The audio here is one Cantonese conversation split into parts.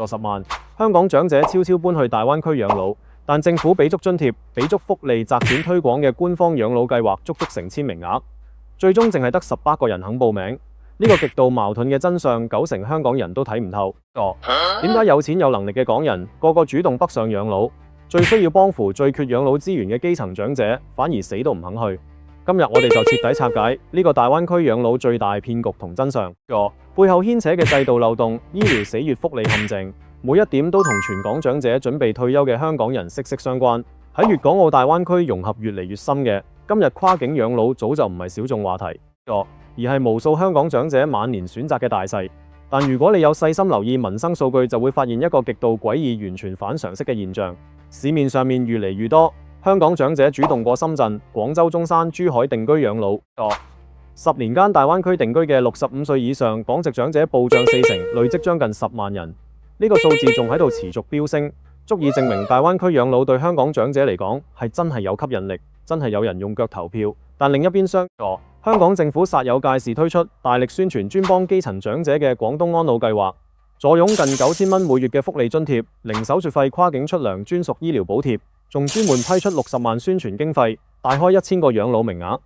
10萬。香港長者悄悄搬去大灣區養老，但政府俾足津貼、俾足福利，擇短推廣嘅官方養老計劃足成千名額，最終淨係得18個人肯報名。呢個極度矛盾嘅真相，9成香港人都睇唔透。點解有錢有能力嘅港人個個主動北上養老，最需要幫扶、最缺養老資源嘅基層長者反而死都唔肯去？今日我哋就徹底拆解呢個大灣區養老最大騙局同真相。背後牽扯嘅制度漏洞、醫療死穴、福利陷阱，每一點都同全港長者準備退休嘅香港人息息相關。喺粵港澳大灣區融合越嚟越深嘅今日，跨境養老早就唔係小眾話題，而係無數香港長者晚年選擇嘅大勢。但如果你有細心留意民生數據，就會發現一個極度詭異、完全反常識嘅現象。市面上面越嚟越多香港長者主動過深圳、廣州、中山、珠海定居養老。10年間，大灣區定居嘅65歲以上港籍長者暴漲4成，累積將近10萬人。呢個數字仲喺度持續飆升，足以證明大灣區養老對香港長者嚟講係真係有吸引力，真係有人用腳投票。但另一邊廂，香港政府煞有介事推出大力宣傳專幫基層長者嘅廣東安老計劃，坐擁近9000蚊每月嘅福利津貼、零手續費、跨境出糧、專屬醫療補貼，仲專門批出60萬宣傳經費，大開1000個養老名額。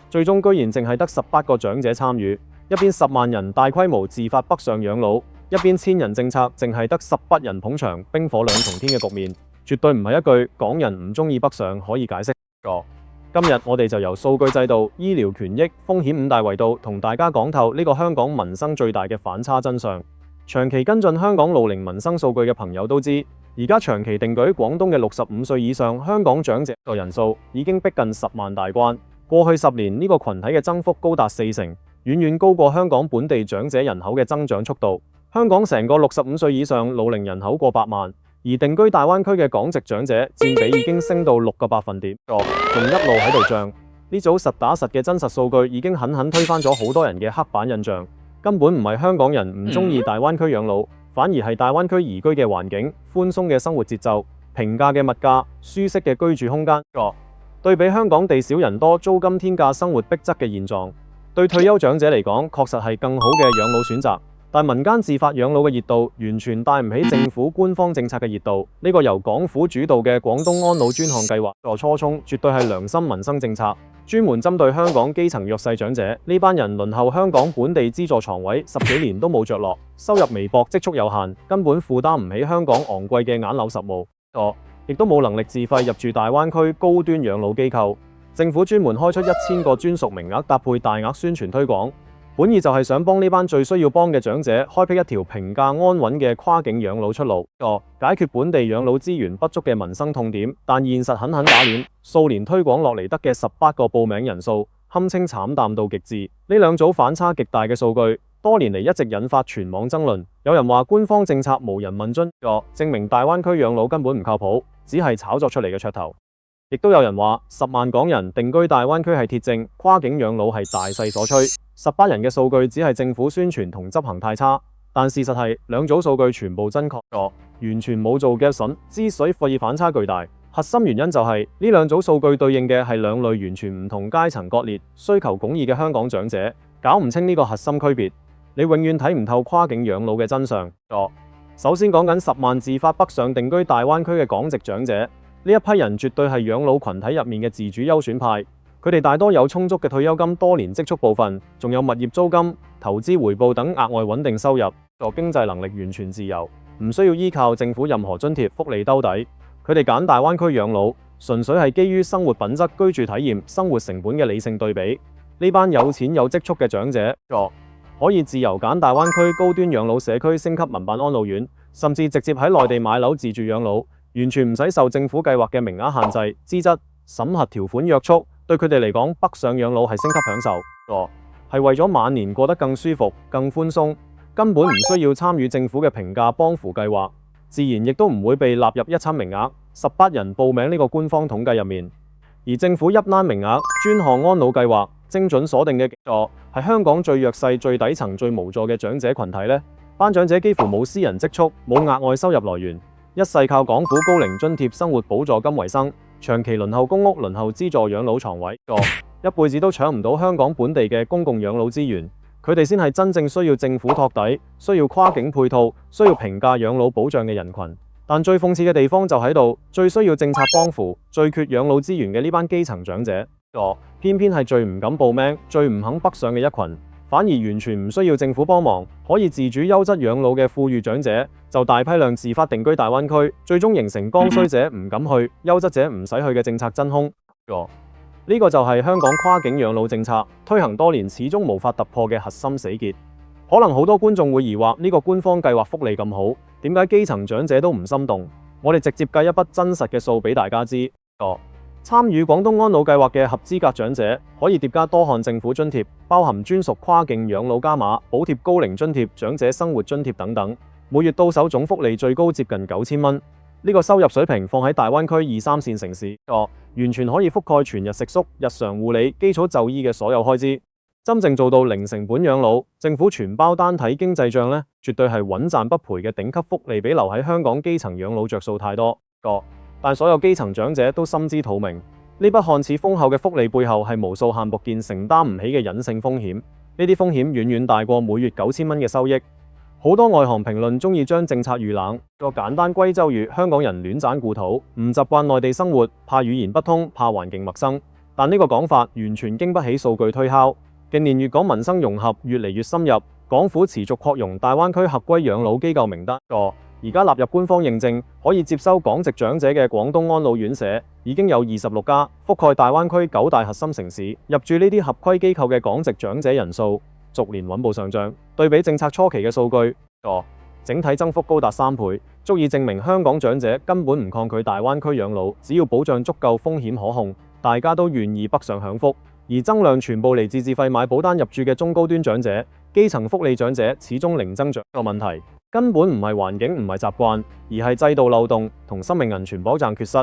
最終居然淨係得18個長者參與，一邊10萬人大規模自發北上養老，一邊1000人政策淨係得18人捧場，冰火兩重天嘅局面，絕對唔係一句港人唔中意北上可以解釋。今日我哋就由數據制度、醫療權益、風險5大維度同大家講透呢個香港民生最大嘅反差真相。長期跟進香港老齡民生數據嘅朋友都知，而家長期定居廣東嘅65歲以上香港長者個人數已經逼近10萬大關。過去10年呢個群體嘅增幅高達4成，遠遠高過香港本地長者人口嘅增長速度。香港成個65歲以上老齡人口過8萬。而定居大灣區嘅港籍長者佔比已經升到6個百分點，仲一路喺度漲。呢組實打實嘅真實數據已經狠狠推翻咗好多人嘅刻板印象。根本唔係香港人唔中意大灣區養老，反而係大灣區宜居嘅環境、寬鬆嘅生活節奏、平價嘅物價、舒適嘅居住空間。對比香港地少人多、租金天價、生活逼仄嘅現狀，對退休長者嚟講確實係更好嘅養老選擇。但民間自發養老嘅熱度完全帶唔起政府官方政策嘅熱度。呢個由港府主導嘅廣東安老專項計劃個初衷絕對係良心民生政策，專門針對香港基層弱勢長者。呢班人輪候香港本地資助床位10幾年都冇着落，收入微薄，積蓄有限，根本負擔唔起香港昂貴嘅眼樓實務，亦都冇能力自費入住大灣區高端養老機構。政府專門開出1000個專屬名額，搭配大額宣傳推廣，本意就係想幫呢班最需要幫嘅長者開闢一條平價安穩嘅跨境養老出路，解決本地養老資源不足嘅民生痛點。但現實狠狠打臉，數年推廣落嚟得嘅18個報名人數，堪稱慘淡到極致。呢兩組反差極大嘅數據，多年嚟一直引發全網爭論。有人話官方政策無人問津，證明大灣區養老根本唔靠譜，只係炒作出嚟嘅噱頭。亦都有人話10萬港人定居大灣區係鐵證，跨境養老係大勢所趨。18人嘅數據只係政府宣傳同執行太差，但事實係兩組數據全部真確，完全冇做嘅筍。之所以反差巨大，核心原因就係呢兩組數據對應嘅係兩類完全唔同階層割裂、需求迥異嘅香港長者，搞唔清呢個核心區別，你永遠睇唔透跨境養老嘅真相。首先講緊10萬自發北上定居大灣區嘅港籍長者。呢一批人絕對係養老群體入面嘅自主優選派，佢哋大多有充足嘅退休金、多年積蓄部分，仲有物業租金、投資回報等額外穩定收入，經濟能力完全自由，唔需要依靠政府任何津貼、福利兜底。佢哋揀大灣區養老，純粹係基於生活品質、居住體驗、生活成本嘅理性對比。呢班有錢有積蓄嘅長者，可以自由揀大灣區高端養老社區、升級民辦安老院，甚至直接喺內地買樓自住養老。完全唔使受政府計劃嘅名額限制、資質審核條款約束。對佢哋嚟講，北上養老係升級享受，係為咗晚年過得更舒服、更寬鬆，根本唔需要參與政府嘅平價幫扶計劃，自然亦都唔會被納入1000名額、18人報名呢個官方統計入面。而政府入欄名額專項安老計劃精準鎖定嘅係香港最弱勢、最底層、最無助嘅長者群體呢。班長者幾乎冇私人積蓄，冇額外收入來源，一世靠港府高齡津貼、生活補助金為生，長期輪候公屋、輪候資助養老床位，一輩子都搶唔到香港本地嘅公共養老資源，佢哋先係真正需要政府托底、需要跨境配套、需要平價養老保障嘅人群。但最諷刺嘅地方就喺度，最需要政策幫扶、最缺養老資源嘅呢班基層長者，偏偏係最唔敢報名、最唔肯北上嘅一群。反而完全唔需要政府幫忙，可以自主優質養老嘅富裕長者，就大批量自發定居大灣區，最終形成剛需者唔敢去、優質者唔使去嘅政策真空。呢個就係香港跨境養老政策推行多年始終無法突破嘅核心死結。可能好多觀眾會疑惑，呢個官方計劃福利咁好，點解基層長者都唔心動？我哋直接計一筆真實嘅數俾大家知。參與廣東安老計劃嘅合資格長者可以疊加多項政府津貼，包含專屬跨境養老加碼、補貼高齡津貼、長者生活津貼等等，每月到手總福利最高接近9000蚊。呢個收入水平放喺大灣區2、3線城市，完全可以覆蓋全日食宿、日常護理、基礎就醫嘅所有開支。真正做到零成本養老，政府全包單睇經濟帳呢，絕對係穩賺不賠嘅頂級福利，比留喺香港基層養老着數太多。但所有基層長者都心知肚明，呢筆看似豐厚嘅福利背後係無數項目件承擔唔起嘅隱性風險。呢啲風險遠遠大過每月9000蚊嘅收益。好多外行評論中意將政策遇冷，個簡單歸咎於香港人戀棧故土，唔習慣內地生活，怕語言不通，怕環境陌生。但呢個講法完全經不起數據推敲。近年粵港民生融合越嚟越深入，港府持續擴容大灣區合規養老機構名單。而家納入官方認證可以接收港籍長者嘅廣東安老院舍已經有26家，覆蓋大灣區9大核心城市。入住呢啲合規機構嘅港籍長者人數逐年穩步上漲，對比政策初期嘅數據，整體增幅高達3倍，足以證明香港長者根本唔抗拒大灣區養老，只要保障足夠、風險可控，大家都願意北上享福。而增量全部嚟自自費買保單入住嘅中高端長者，基層福利長者始終零增長。個問題根本唔係環境，唔係習慣，而係制度漏洞同生命安全保障缺失。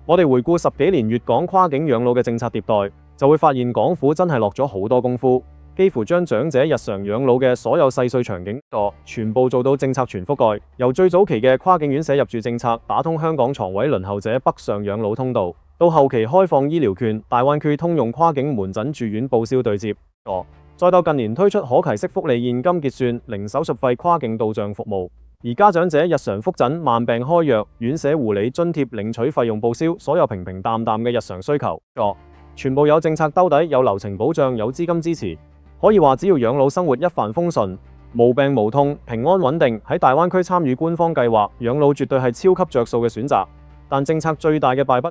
我哋回顧10幾年粵港跨境養老嘅政策迭代，就會發現港府真係落咗好多功夫，幾乎將長者日常養老嘅所有細碎場景全部做到政策全覆蓋。由最早期嘅跨境院舍入住政策，打通香港床位輪候者北上養老通道，到後期開放醫療券、大灣區通用跨境門診住院報銷對接，再到近年推出可攜式福利現金結算、零手續費跨境到帳服務，而家長者日常覆診、慢病開藥、院舍護理津貼領取費用報銷，所有平平淡淡嘅日常需求，全部有政策兜底，有流程保障，有資金支持。可以話只要養老生活一帆風順、無病無痛、平安穩定，喺大灣區參與官方計劃養老絕對係超級着數嘅選擇。但政策最大嘅敗筆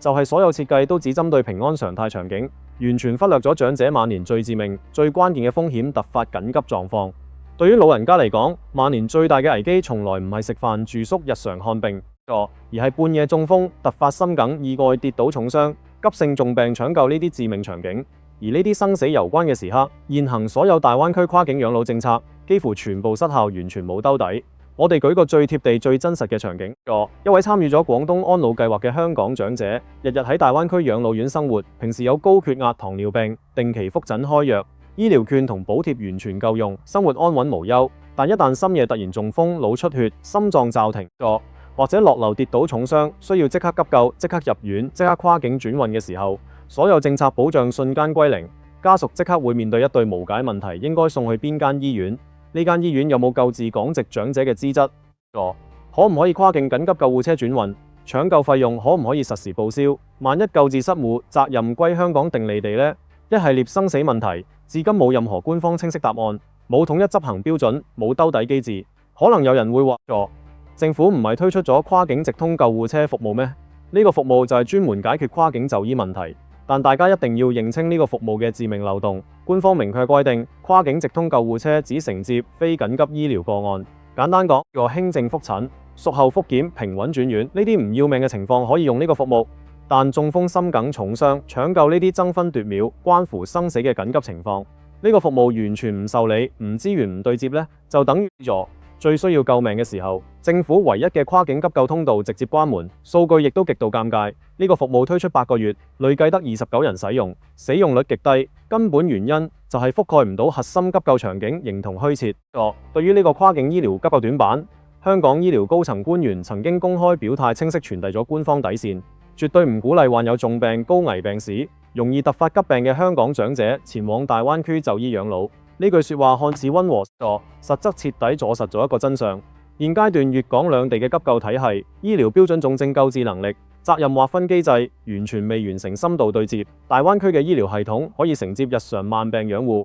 就係所有設計都只針對平安常態場景，完全忽略咗長者晚年最致命、最關鍵嘅風險突發緊急狀況。對於老人家嚟講，晚年最大嘅危機從來唔係食飯住宿、日常看病，而係半夜中風、突發心梗、意外跌倒重傷、急性重病搶救呢啲致命場景。而呢啲生死攸關嘅時刻，現行所有大灣區跨境養老政策幾乎全部失效，完全冇兜底。我哋舉個最貼地、最真實嘅場景，一位參與咗廣東安老計劃嘅香港長者，日日喺大灣區養老院生活，平時有高血壓、糖尿病，定期覆診開藥，醫療券同補貼完全夠用，生活安穩無憂。但一旦深夜突然中風、腦出血、心臟驟停，或者落樓跌倒重傷，需要即刻急救、即刻入院、即刻跨境轉運嘅時候，所有政策保障瞬間歸零，家屬即刻會面對一對無解問題：應該送去邊間醫院？呢間醫院有冇救治港籍長者嘅資質？可唔可以跨境緊急救護車轉運？搶救費用可唔可以實時報銷？萬一救治失誤，責任歸香港定離地呢？一系列生死問題，至今冇任何官方清晰答案，冇統一執行標準，冇兜底機制。可能有人會話，政府唔係推出咗跨境直通救護車服務咩？呢個服務就係專門解決跨境就醫問題。但大家一定要認清呢個服務嘅致命漏洞。官方明確規定，跨境直通救護車只承接非緊急醫療個案。簡單講，個輕症覆診、術後復檢、平穩轉院呢啲唔要命嘅情況可以用呢個服務。但中風、心梗、重傷、搶救呢啲爭分奪秒、關乎生死嘅緊急情況，呢個服務完全唔受理、唔資源、唔對接呢，就等於最需要救命嘅時候，政府唯一嘅跨境急救通道直接關門，數據亦都極度尷尬。呢個服務推出8個月，累計得29人使用，使用率極低。根本原因就係覆蓋唔到核心急救場景，形同虛設。對於呢個跨境醫療急救短板，香港醫療高層官員曾經公開表態，清晰傳遞咗官方底線，絕對唔鼓勵患有重病、高危病史、容易突發急病嘅香港長者前往大灣區就醫養老。呢句說話看似溫和，實則徹底阻實咗一個真相。現階段粵港兩地嘅急救體系、醫療標準重症救治能力、責任劃分機制完全未完成深度對接。大灣區嘅醫療系統可以承接日常慢病養護，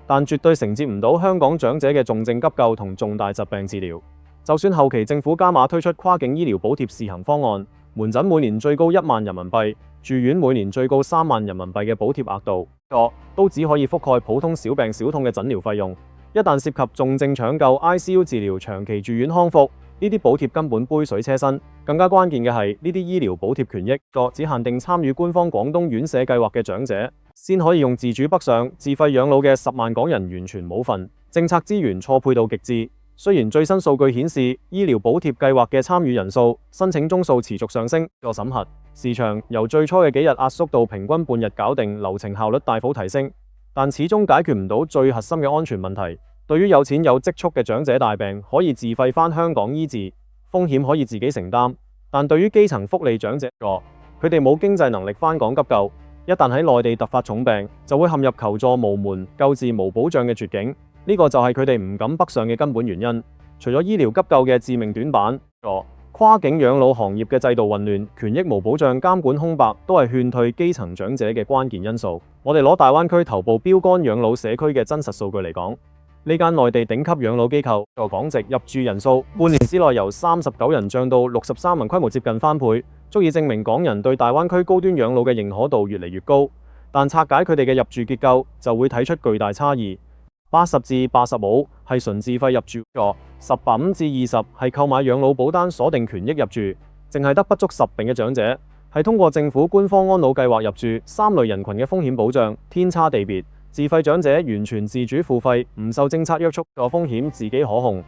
但絕對承接唔到香港長者嘅重症急救同重大疾病治療。就算後期政府加碼推出跨境醫療補貼試行方案，門診每年最高1萬人民幣，住院每年最高3萬人民幣嘅補貼額度，都只可以覆蓋普通小病小痛嘅診療費用。一旦涉及重症搶救、ICU 治療、長期住院康復，呢啲補貼根本杯水車薪。更加關鍵嘅係，呢啲醫療補貼權益，只限定參與官方廣東院舍計劃嘅長者先可以用，自主北上自費養老嘅10萬港人完全冇份。政策資源錯配到極致。雖然最新數據顯示，醫療補貼計劃嘅參與人數、申請宗數持續上升，審核時長由最初嘅幾日壓縮到平均半日搞定，流程效率大幅提升，但始終解決唔到最核心嘅安全問題。對於有錢有積蓄嘅長者大病，可以自費返香港醫治，風險可以自己承擔；但對於基層福利長者，佢哋冇經濟能力返港急救，一旦喺內地突發重病，就會陷入求助無門、救治無保障嘅絕境。呢個就係佢哋唔敢北上嘅根本原因。除咗醫療急救嘅致命短板，跨境養老行業嘅制度混亂、權益無保障、監管空白，都係勸退基層長者嘅關鍵因素。我哋攞大灣區頭部標杆養老社區嘅真實數據嚟講，呢間內地頂級養老機構個港籍入住人數半年之內由39人漲到63人，規模接近翻倍，足以證明港人對大灣區高端養老嘅認可度越嚟越高。但拆解佢哋嘅入住結構，就會睇出巨大差異。80至85係純自費入住，15至20係購買養老保單鎖定權益入住，淨係得不足10名嘅長者係通過政府官方安老計劃入住。三類人群嘅風險保障天差地別，自費長者完全自主付費，唔受政策約束，個風險自己可控。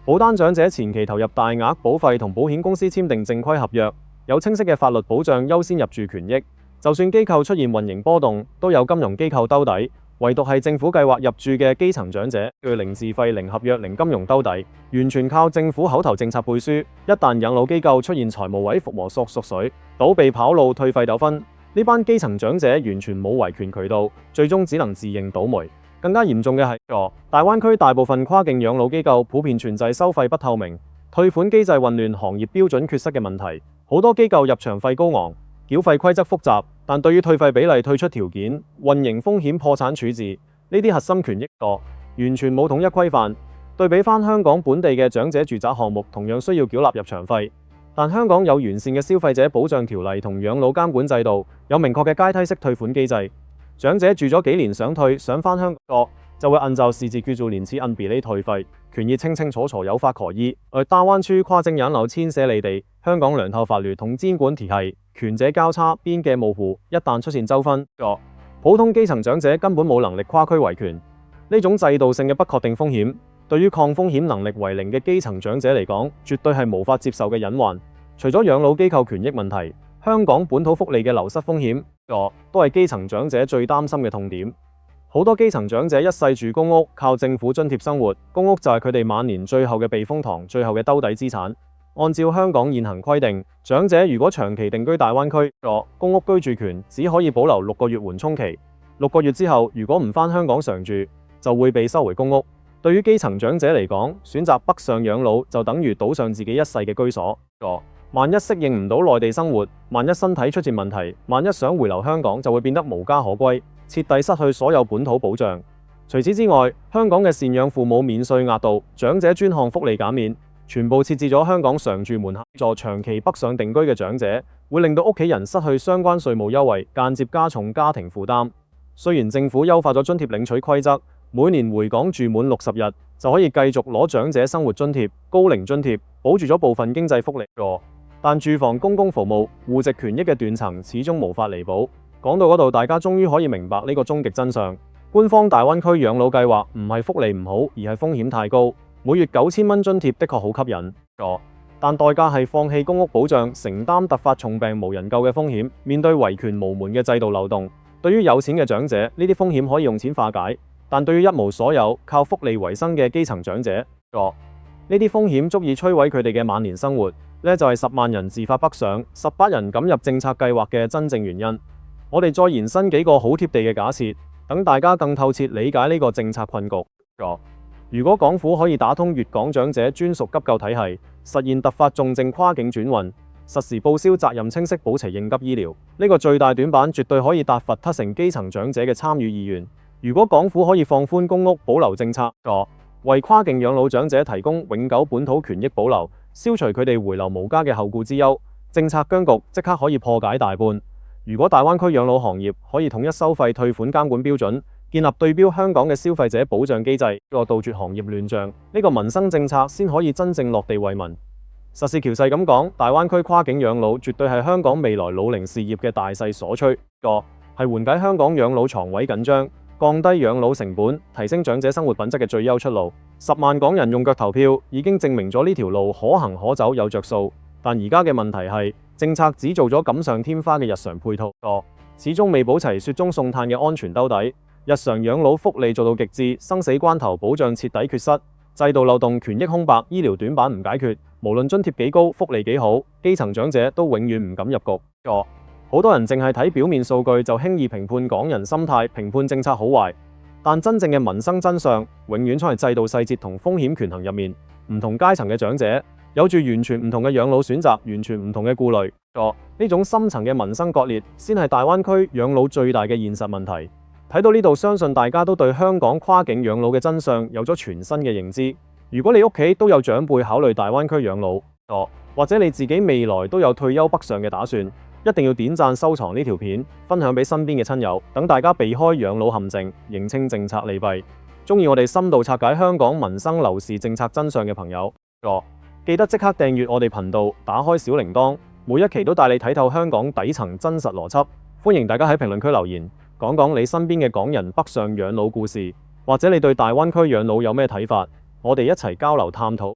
保單長者前期投入大額保費，同保險公司簽訂正規合約，有清晰嘅法律保障，優先入住權益。就算機構出現運營波動，都有金融機構兜底。唯獨係政府計劃入住嘅基層長者，佢零自費、零合約、零金融兜底，完全靠政府口頭政策背書。一旦養老機構出現財務位伏磨縮水、倒閉跑路、退費糾紛，呢班基層長者完全冇維權渠道，最終只能自認倒霉。更加嚴重嘅係，大灣區大部分跨境養老機構普遍存在收費不透明、退款機制混亂、行業標準缺失嘅問題。好多機構入場費高昂，繳費規則複雜，但對於退費比例、退出條件、運營風險、破產處置呢啲核心權益完全冇統一規範。對比返香港本地嘅長者住宅項目，同樣需要繳納入場費，但香港有完善嘅消費者保障條例同養老監管制度，有明確嘅階梯式退款機制。長者住咗幾年想退想返香港，就會按照時節叫做年次按比例退費，權益清清楚楚，有法可依。而大灣區跨境養老遷徙離地，香港兩套法律同監管體系權責交叉，邊界模糊，一旦出現糾紛，普通基層長者根本冇能力跨區維權。呢種制度性嘅不確定風險，對於抗風險能力為零嘅基層長者嚟講，絕對係無法接受嘅隱患。除咗養老機構權益問題，香港本土福利嘅流失風險，都係基層長者最擔心嘅痛點。好多基層長者一世住公屋，靠政府津貼生活，公屋就係佢哋晚年最後嘅避風塘，最後嘅兜底資產。按照香港現行規定，長者如果長期定居大灣區，公屋居住權只可以保留6個月緩衝期，6個月之後如果唔返香港常住，就會被收回公屋。對於基層長者嚟講，選擇北上養老就等於賭上自己一世嘅居所。萬一適應唔到內地生活，萬一身體出現問題，萬一想回流香港，就會變得無家可歸，徹底失去所有本土保障。除此之外，香港嘅贍養父母免稅額度、長者專項福利減免，全部設置咗香港常住門檻，助長期北上定居嘅長者，會令到屋企人失去相關稅務優惠，間接加重家庭負擔。雖然政府優化咗津貼領取規則，每年回港住滿60日就可以繼續攞長者生活津貼、高齡津貼，保住咗部分經濟福利，但住房公共服務、戶籍權益嘅斷層始終無法彌補。講到嗰度，大家終於可以明白呢個終極真相：官方大灣區養老計劃唔係福利唔好，而係風險太高。每月9000蚊津貼的確好吸引，但代價係放棄公屋保障，承擔突發重病無人救嘅風險，面對維權無門嘅制度漏洞。對於有錢嘅長者，呢啲風險可以用錢化解，但對於一無所有、靠福利為生嘅基層長者，呢啲風險足以摧毀佢哋嘅晚年生活。呢就係10萬人自發北上、18人敢入政策計劃嘅真正原因。我哋再延伸幾個好貼地嘅假設：等大家更透徹理解呢個政策困局。如果港府可以打通粵港長者專屬急救體系，實現突發重症跨境轉運，實時報銷責任清晰，保齊應急醫療，呢個最大短板絕對可以達成基層長者嘅參與意願。如果港府可以放寬公屋保留政策，為跨境養老長者提供永久本土權益保留，消除佢哋回流無家嘅後顧之憂，政策僵局即刻可以破解大半。如果大灣區養老行業可以統一收費退款監管標準，建立對標香港嘅消費者保障機制，杜絕行業亂象，呢個民生政策先可以真正落地為民。實事求是咁講，大灣區跨境養老絕對係香港未來老齡事業嘅大勢所趨，係緩解香港養老床位緊張、降低養老成本、提升長者生活品質嘅最優出路。10萬港人用腳投票，已經證明咗呢條路可行可走，有着數。但而家嘅問題係，政策只做咗錦上添花嘅日常配套，始終未補齊雪中送炭嘅安全兜底。日常養老福利做到極致，生死關頭保障徹底缺失，制度漏洞、權益空白、醫療短板唔解決，無論津貼幾高、福利幾好，基層長者都永遠唔敢入局。好多人淨係睇表面數據就輕易評判港人心態，評判政策好壞，但真正嘅民生真相永遠藏喺制度細節同風險權衡入面。唔同階層嘅長者有住完全唔同嘅養老選擇，完全唔同嘅顧慮。呢種深層嘅民生割裂，先係大灣區養老最大嘅現實問題。睇到呢度，相信大家都對香港跨境養老嘅真相有咗全新嘅認知。如果你屋企都有長輩考慮大灣區養老，或者你自己未來都有退休北上嘅打算，一定要點讚收藏呢條片，分享俾身邊嘅親友，等大家避開養老陷阱，認清政策利弊。鍾意我哋深度拆解香港民生樓市政策真相嘅朋友，記得即刻訂閱我哋頻道，打開小鈴鐺，每一期都帶你睇透香港底層真實邏輯。歡迎大家喺評論區留言，講講你身邊嘅港人北上養老故事，或者你對大灣區養老有咩睇法，我哋一齊交流探討。